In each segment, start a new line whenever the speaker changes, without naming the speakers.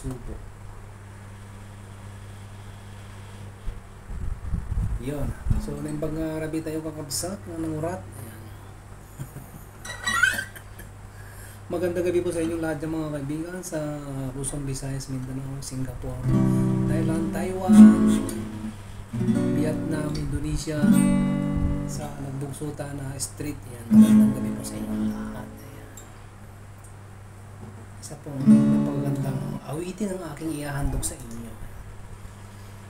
Subo. Yun. So, naimbag nga rabi tayo kakabsat na nangurat. Magandang gabi po sa inyong lahat ng mga kaibigan sa Luzon, Visayas, Mindanao, Singapore, Thailand, Taiwan, Vietnam, Indonesia, sa nagbugsuta na street. Yan. Magandang gabi po sa inyong lahat. Isa pong napagandang awitin ang aking ihahandog sa inyo.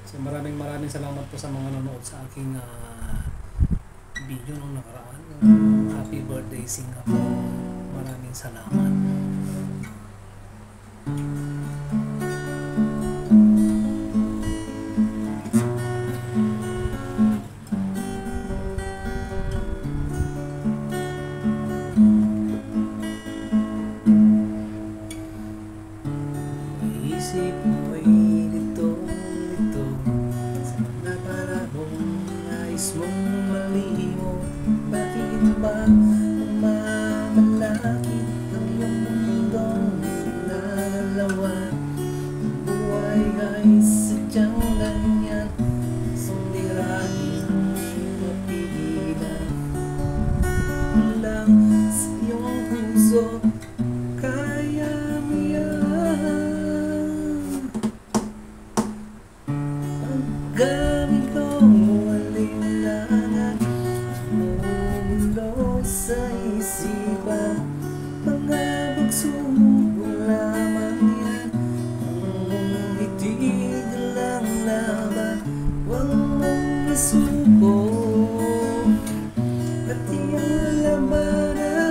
So maraming salamat po sa mga nanonood sa aking video nung nakaraan. Happy birthday Singapore. Maraming salamat. Isip mo'y lito sa mga panahong nais mong malimot. Bakit ba umamalakit ang iyong mundong nalalawan? Ang buhay ay sadyang ganyan, sundiranin mapigilan lang sa iyong puso. Kaya mo yan. Paggamit kong alinlangan, bumulo sa isipan, mga pagsubok lamang yan. Kung itigil ang laban, huwag mong masubok at iyong labanan.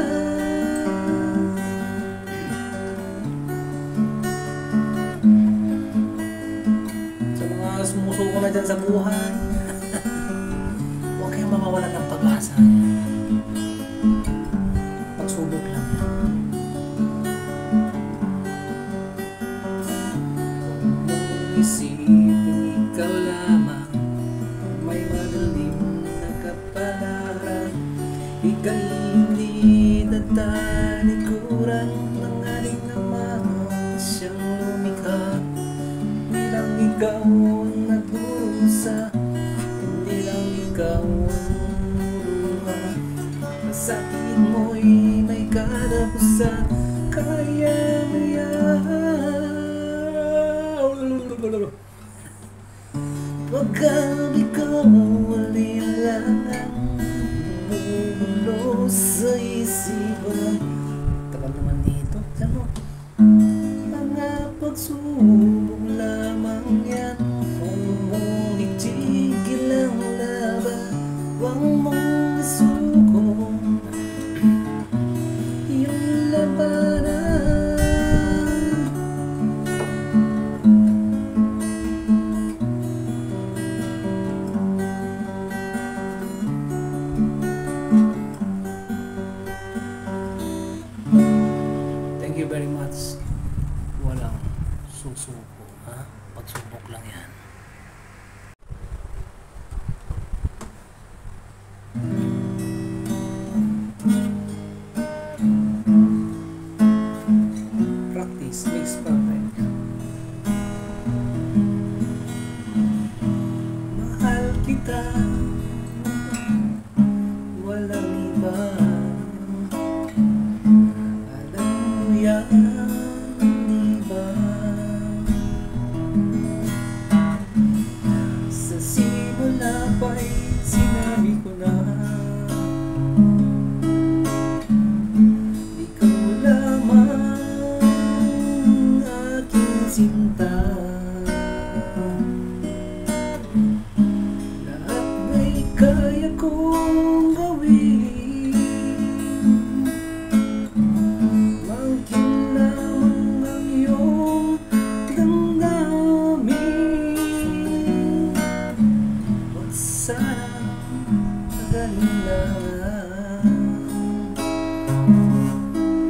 Sumusuko na dyan sa buhay, huwag kayong mawawalan ng pag-asa. Pagsubok lang yan. Huwag mong isipin ikaw lamang, may madalim na kapalaran. Ika'y hindi tatalikuran ng aling ama siyang lumikha. Bilang ikaw nagdurusa, hindi lang ikaw ang murunga. Masakit mo'y may katapusan, kaya mo yan. Pagkat ikaw alinlangan, bumubulo sa isipan. Tagal naman dito, ano? Mga pagsubok lamang yan. Kung mong itigil ang laban, huwag mong isuko yung labanan. Thank you very much. Walang susuko, ha? Pagsubok lang yan. Practice makes perfect. Mahal kita, walang iba. Alam mo yan, di ba?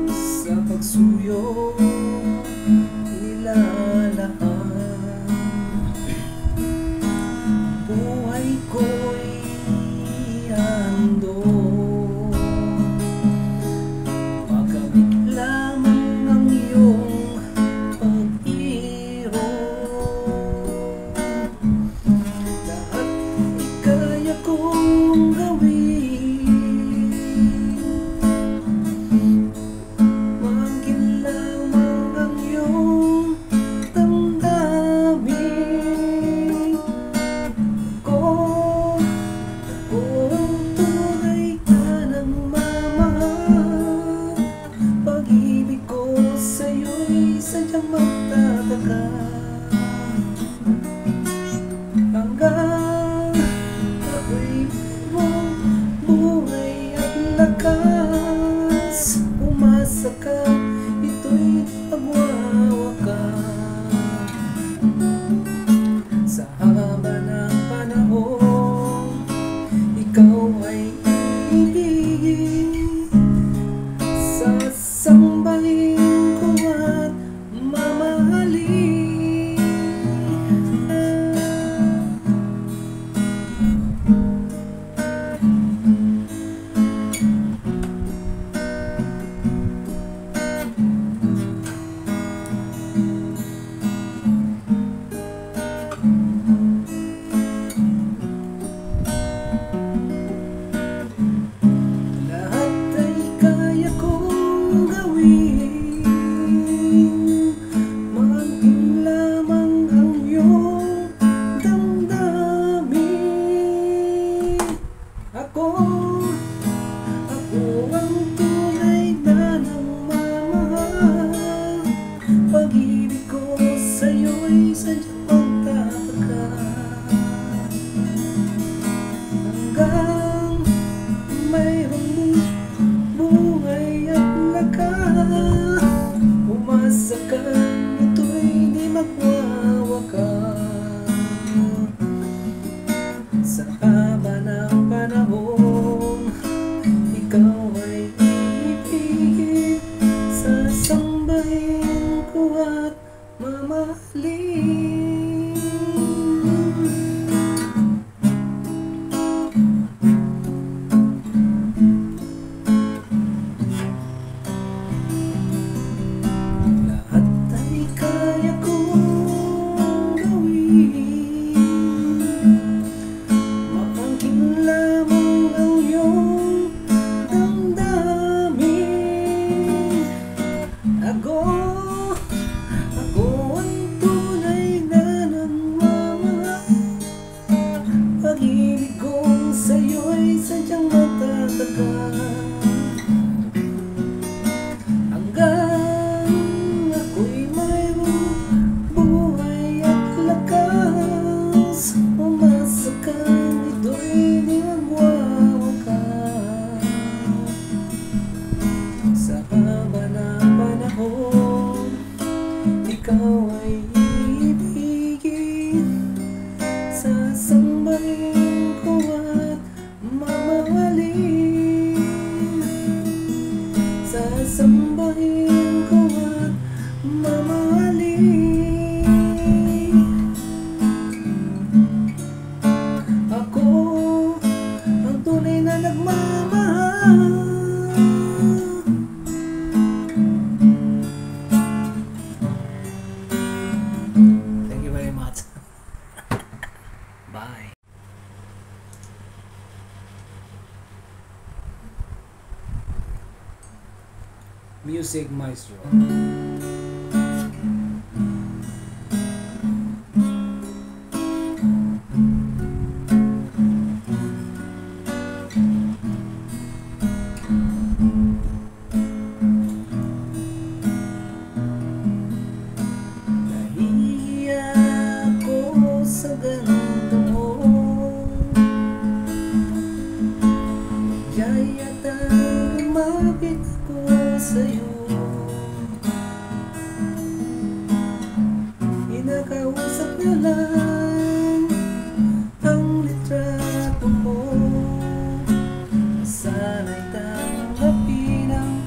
sa pagsuyo nilalaan. Buhay ko'y handog, makamit lamang ang iyong pag-ibig. Lahat ay kaya kong gawin, maangkin lamang ang iyong damdamin ko. Ako ang tunay na nagmamahal, pag-ibig ko sa'yo'y sadyang magtatagal hanggang ako'y mong buhay at lakas. Umasa ka, ito'y magwawakas. Sa haba ng panahon, ikaw ay ibigin, sasambahin ko at mamahalin. Lahat ay kaya kong gawin, maangkin lamang ang iyong damdamin. Ako ang tunay na nagmamahal, pag-ibig ko sa'yo'y sadyang magtatagal hanggang mayroong buhay at lakas. Umasa ka, ito'y di magwawakas. Sa haba ng panahon, ikaw ay ibigin, sasambahin ko at mamahalin. Lahat ay kaya kong gawin, maangkin lamang ang iyong damdamin. Ako ang tunay na nagmamahal, pag-ibig ko sa'yo'y sadyang matatagal hanggang ako'y mayroong buhay at lakas. Umasa ka, ito'y di magwawakas. Sa haba ng panahon, ikaw ay ibigin, sasambahin ko at mamahalin. Sasambahin ko at mamahalin. Ako ang tunay na nagmamahal. Thank you very much. Bye. Music Maestro. Nahihiya ako sa ganda mo, yayatang lumapit ako sa'yo. Inakausap na lang ang litrato mo, sana'y tanggapin ang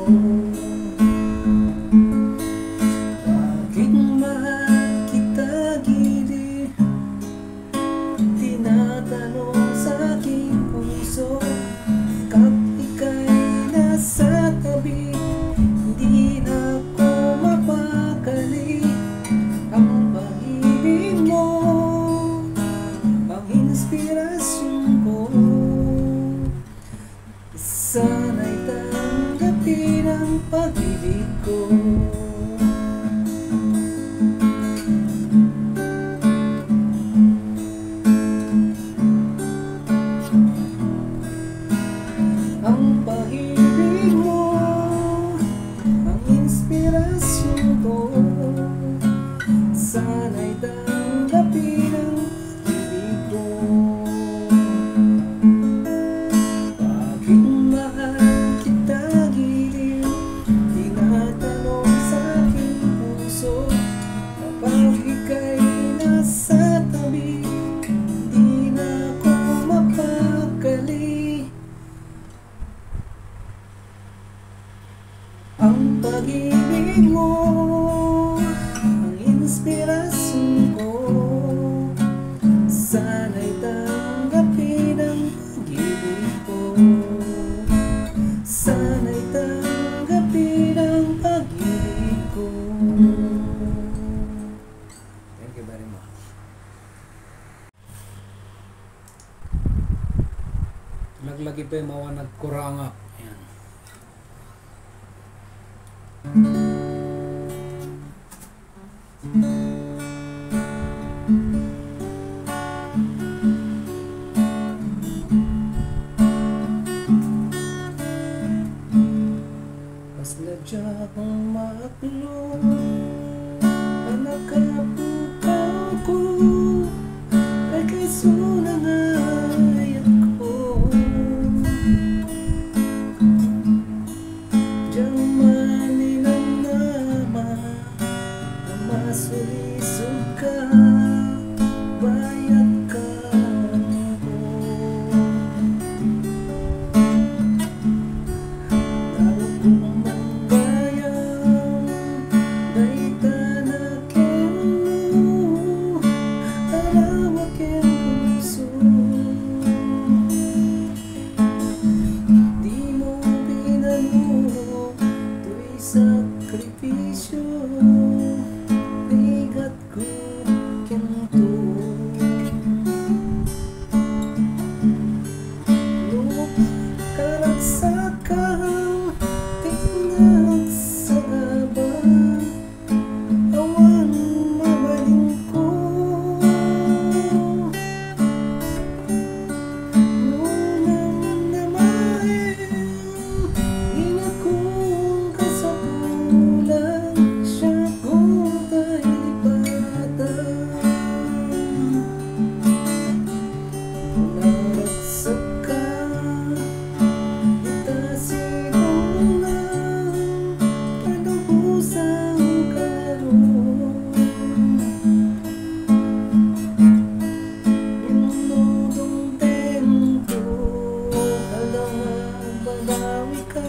Bakit mahal kita giliw? Tinatanong sa aking puso. Kap ika'y nasa tabi, hindi na ako mapakali. Ang pag-ibig mo, ang inspirasyon ko. Sana'y tanggapin ang pag-ibig ko. Ang pag-ibig mo, ang inspirasyon ko. Sana'y tanggapin ang pag-ibig ko. Bakit mahal kita giliw? Tinatanong sa aking puso. Kapag ika'y nasa tabi, hindi na ako mapakali. Ang pag-ibig mo, ang inspirasyon ko. Sana'y tanggapin ang pag-ibig ko. Sana'y tanggapin ang pag-ibig ko. Thank you very much. Naglagi pa yung mga nagkurangap. Ayan. Mas nadya akong maklong, panakapukaw ko, ay kaisunangayat ko. Diyan man inanama, masulisog ka, bayat ka ko. Taro kong mangbayang, daita na kemo, tarawa kemo puso. Di mo pinanuro, to'y sakripisyo. Bigat ko kento. Karagsakan, tinag sa abang, awan mabaling ko. Nunang namahin, inakong kasapulan, siya ko ta'y lipatan. Naragsakan, itasin mo lang, panubusan ka ron. Inunodong tempo, halangan banawi ka,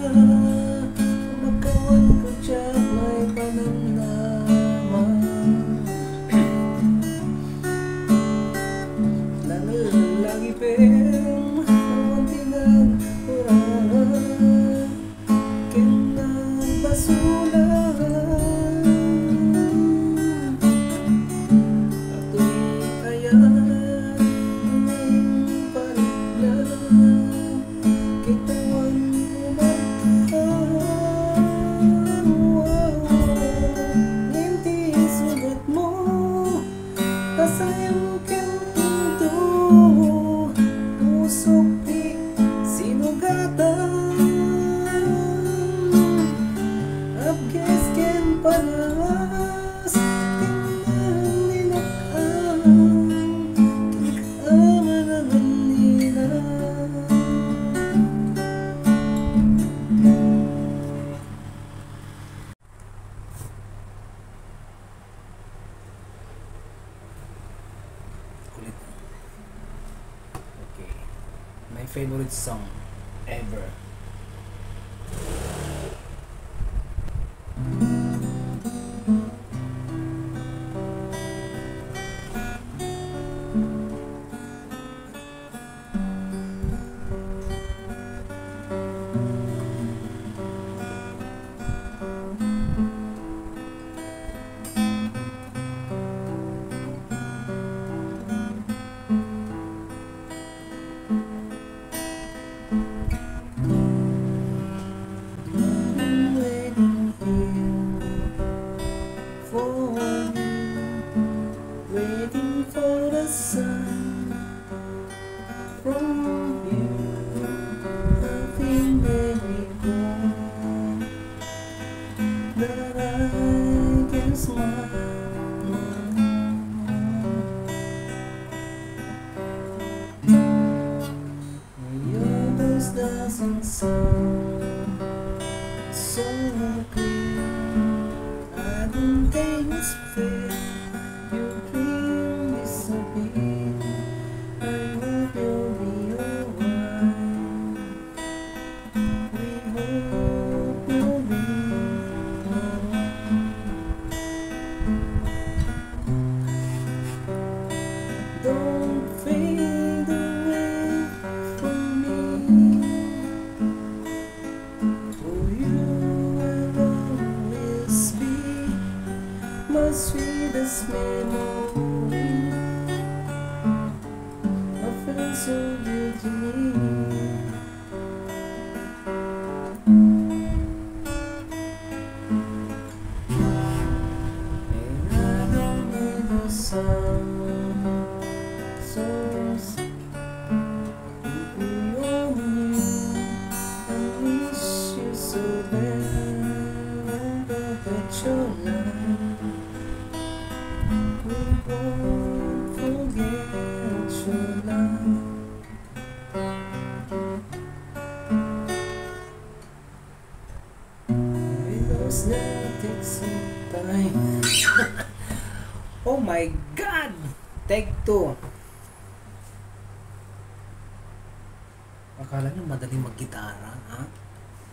makawan ko tiyak may pananaman. Lagi pero awan tinag-urahan, kinabasulan. Ato'y ayan, ngayong paliglan, kitawan umarkan. Ngindi sugat mo, pasayang kento, pusok di sinugatan. Abges ken panas, tingnan nilakan, kinikaman ang halina. Kulit. Okay. My favorite song ever. my sweetest memory. I feel so good to me. And I don't need the sun. So if you only knew, I miss you so bad. But your love, we won't forget your love. Because that takes some time. Oh my God! Take 2. Akala nyo madaling mag-gitara, ha?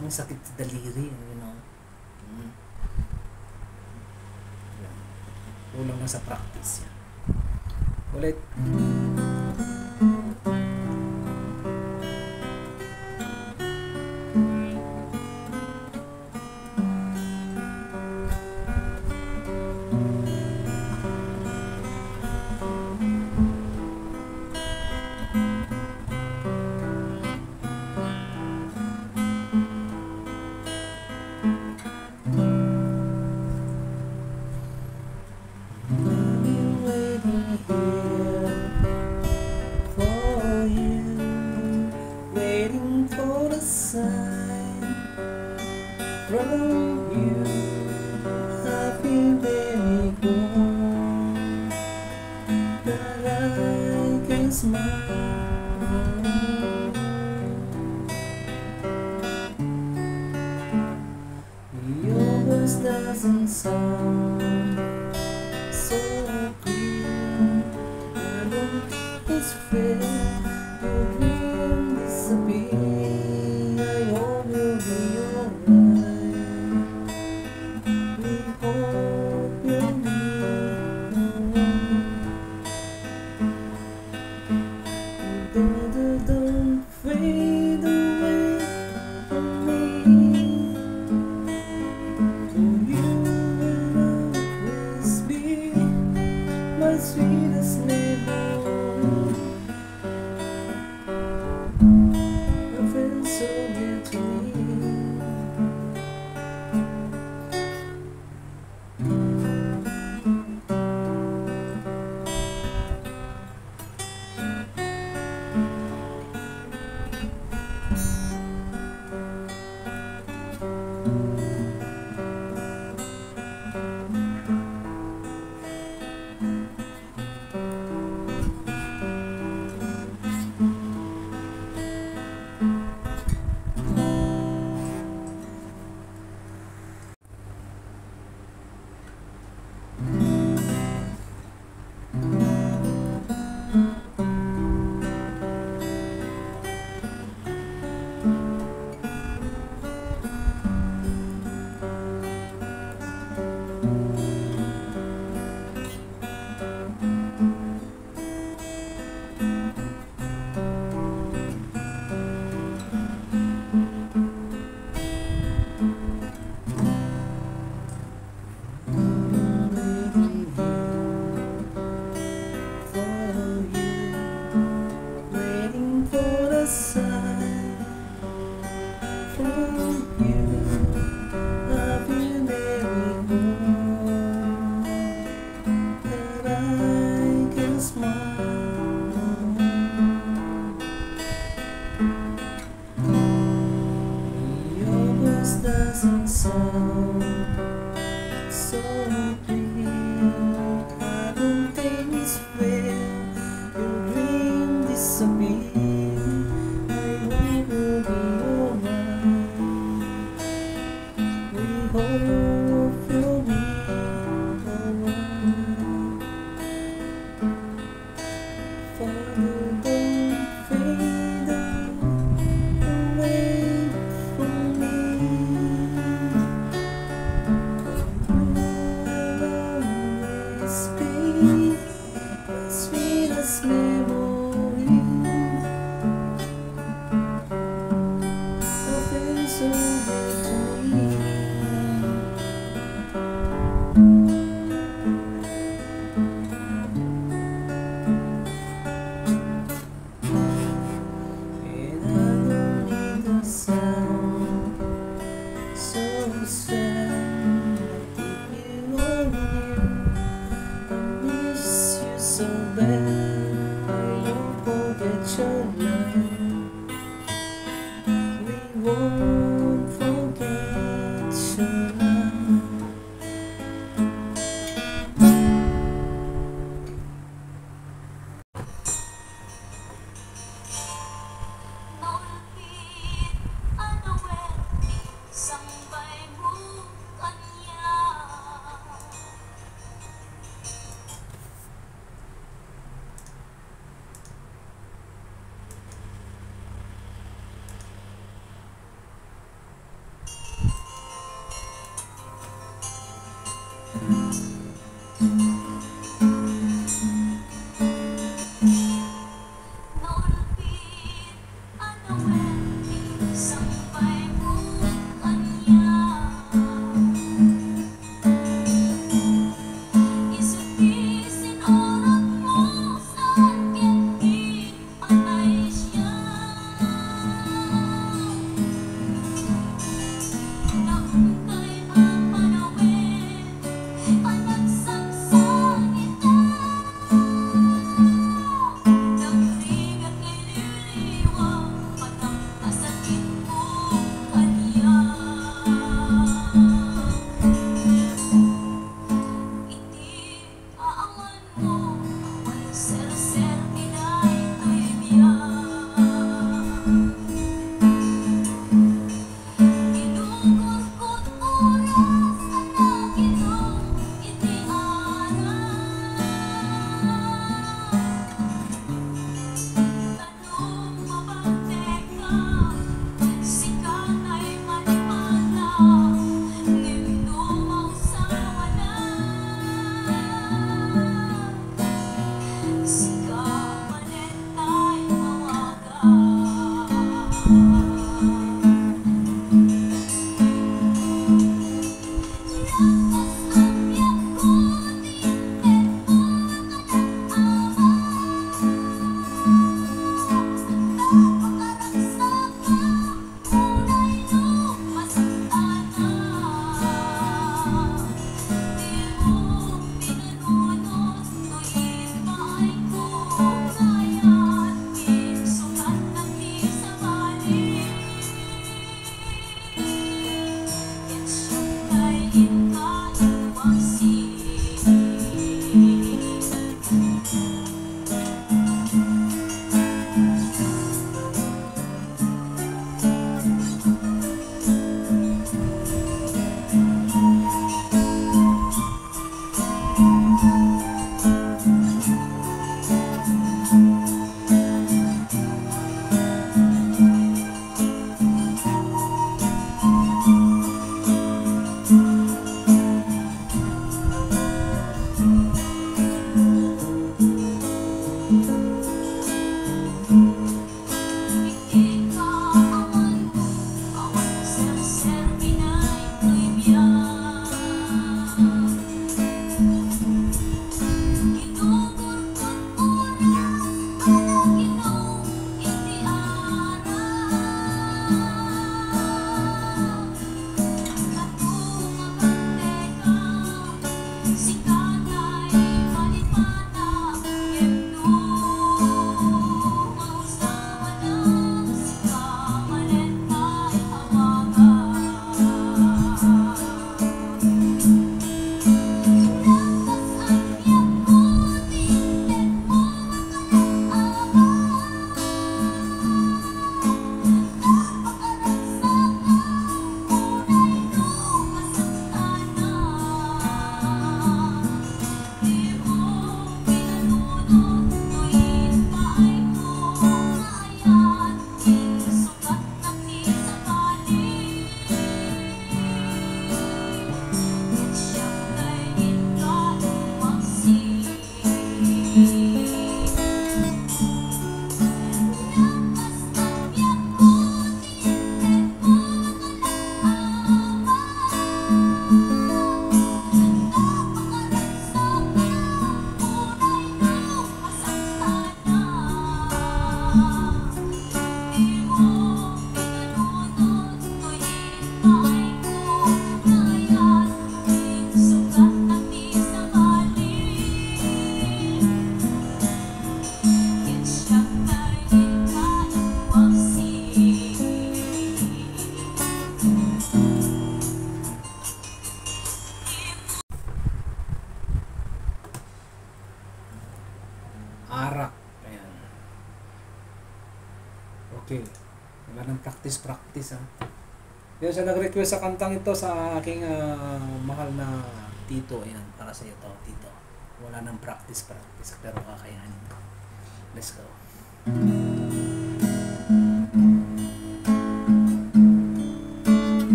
Ang sakit sa daliri, you know. Yan. Kulang na sa practice yan. Ulit. From you, I feel very cold, that I can smile. Your voice doesn't sound so clear. I don't think it's fair. Your dream disappear. I hope you'll be alright. We hope you'll be alright. Don't fade away from me. For you will always be my sweetest memory. I feel so good to me. Doesn't sound so clear. I don't think it's fair. Your dream disappear. I hope you'll be alright. We hope you'll be alright. Father, don't fade away from me. Sweetest memory. I feel so good to me. so sad. You I miss you so bad. I won't forget your love. We won't forget your love.
Maulpit anawet sambay mo kanya. Maulpit anawet sambay mo kanya. Isip-isip oras mo sa akin, di patay siya. Naungkay ang panawin,
Okay. Wala nang practice ha. Yun siya nag-request sa kantang ito sa aking mahal na tito. Ayan, para sa iyo to, tito. Wala nang practice pero kakayanin ko. Let's go.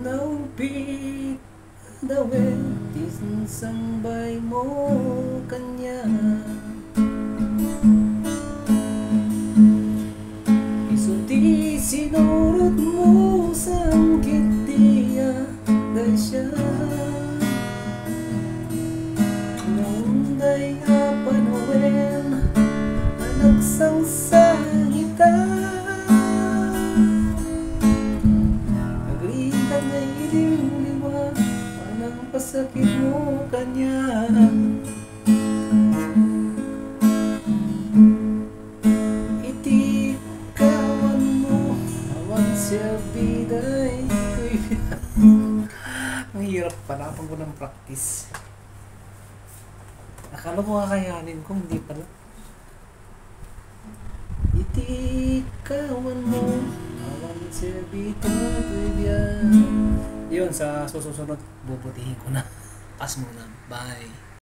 Naupit dawit isang mo kanya isuti sinurot mo sa kitiya na siya naunday panawin anak sang sangita naglikat na iliw-liwa anang pasakit mo kanya itikawan mo awan siya biday ang hirap pala pag walang practice. Akala ko kakayanin ko, hindi pala. Itikawan mo awan siya biday. Yun, sa susunod bubutihin ko na. Pas muna. Bye.